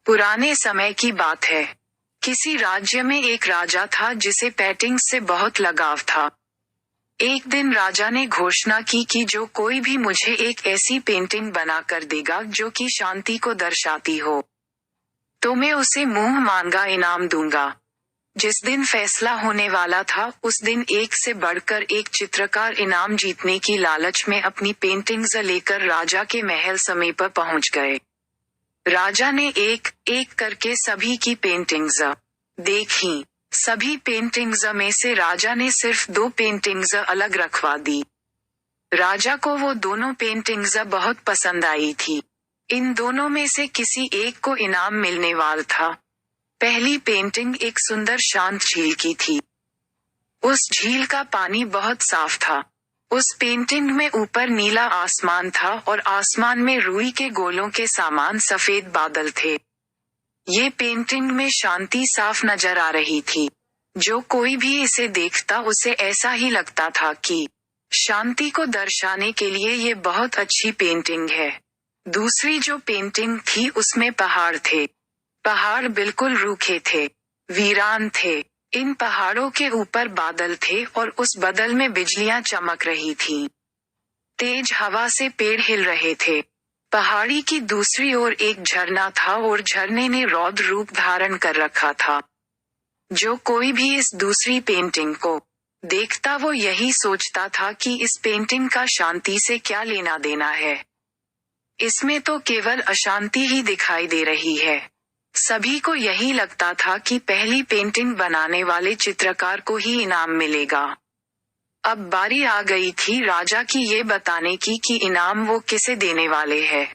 पुराने समय की बात है। किसी राज्य में एक राजा था जिसे पेंटिंग्स से बहुत लगाव था। एक दिन राजा ने घोषणा की कि जो कोई भी मुझे एक ऐसी पेंटिंग बना कर देगा जो कि शांति को दर्शाती हो, तो मैं उसे मुंह मांगा इनाम दूंगा। जिस दिन फैसला होने वाला था उस दिन एक से बढ़कर एक चित्रकार इनाम जीतने की लालच में अपनी पेंटिंग्स लेकर राजा के महल समीप पहुंच गए। राजा ने एक एक करके सभी की पेंटिंग्स देखी। सभी पेंटिंग्स में से राजा ने सिर्फ 2 पेंटिंग्स अलग रखवा दी। राजा को वो दोनों पेंटिंग्स बहुत पसंद आई थी। इन दोनों में से किसी एक को इनाम मिलने वाला था। पहली पेंटिंग एक सुंदर शांत झील की थी। उस झील का पानी बहुत साफ था। उस पेंटिंग में ऊपर नीला आसमान था और आसमान में रुई के गोलों के समान सफेद बादल थे। ये पेंटिंग में शांति साफ नजर आ रही थी। जो कोई भी इसे देखता उसे ऐसा ही लगता था कि शांति को दर्शाने के लिए ये बहुत अच्छी पेंटिंग है। दूसरी जो पेंटिंग थी उसमें पहाड़ थे। पहाड़ बिल्कुल रूखे थे, वीरान थे। इन पहाड़ों के ऊपर बादल थे और उस बादल में बिजलियां चमक रही थीं। तेज हवा से पेड़ हिल रहे थे। पहाड़ी की दूसरी ओर एक झरना था और झरने ने रौद्र रूप धारण कर रखा था। जो कोई भी इस दूसरी पेंटिंग को देखता वो यही सोचता था कि इस पेंटिंग का शांति से क्या लेना देना है। इसमें तो केवल अशांति ही दिखाई दे रही है। सभी को यही लगता था कि पहली पेंटिंग बनाने वाले चित्रकार को ही इनाम मिलेगा। अब बारी आ गई थी राजा की ये बताने की कि इनाम वो किसे देने वाले हैं।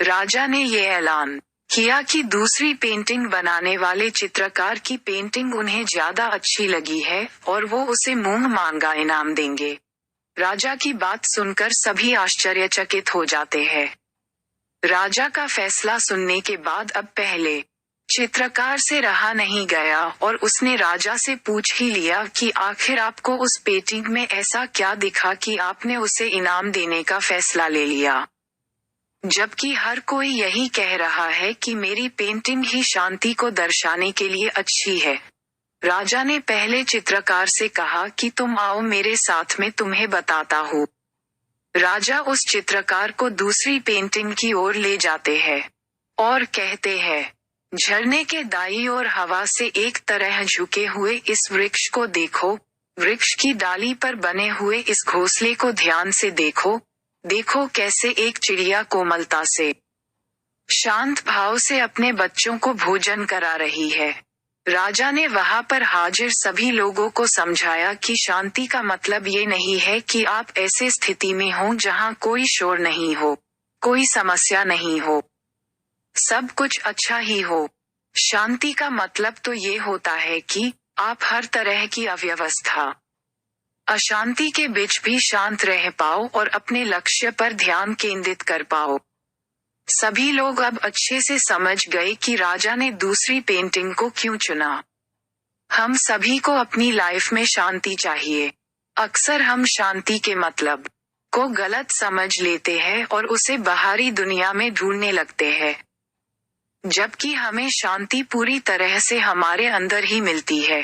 राजा ने ये ऐलान किया कि दूसरी पेंटिंग बनाने वाले चित्रकार की पेंटिंग उन्हें ज्यादा अच्छी लगी है और वो उसे मुंह मांगा इनाम देंगे। राजा की बात सुनकर सभी आश्चर्यचकित हो जाते हैं। राजा का फैसला सुनने के बाद अब पहले चित्रकार से रहा नहीं गया और उसने राजा से पूछ ही लिया कि आखिर आपको उस पेंटिंग में ऐसा क्या दिखा कि आपने उसे इनाम देने का फैसला ले लिया, जबकि हर कोई यही कह रहा है कि मेरी पेंटिंग ही शांति को दर्शाने के लिए अच्छी है। राजा ने पहले चित्रकार से कहा कि तुम आओ मेरे साथ, में तुम्हें बताता हूँ। राजा उस चित्रकार को दूसरी पेंटिंग की ओर ले जाते हैं और कहते हैं, झरने के दाईं ओर हवा से एक तरह झुके हुए इस वृक्ष को देखो। वृक्ष की डाली पर बने हुए इस घोंसले को ध्यान से देखो। देखो कैसे एक चिड़िया कोमलता से, शांत भाव से अपने बच्चों को भोजन करा रही है। राजा ने वहां पर हाजिर सभी लोगों को समझाया कि शांति का मतलब ये नहीं है कि आप ऐसे स्थिति में हो जहां कोई शोर नहीं हो, कोई समस्या नहीं हो, सब कुछ अच्छा ही हो। शांति का मतलब तो ये होता है कि आप हर तरह की अव्यवस्था, अशांति के बीच भी शांत रह पाओ और अपने लक्ष्य पर ध्यान केंद्रित कर पाओ। सभी लोग अब अच्छे से समझ गए कि राजा ने दूसरी पेंटिंग को क्यों चुना। हम सभी को अपनी लाइफ में शांति चाहिए। अक्सर हम शांति के मतलब को गलत समझ लेते हैं और उसे बाहरी दुनिया में ढूंढने लगते हैं, जबकि हमें शांति पूरी तरह से हमारे अंदर ही मिलती है।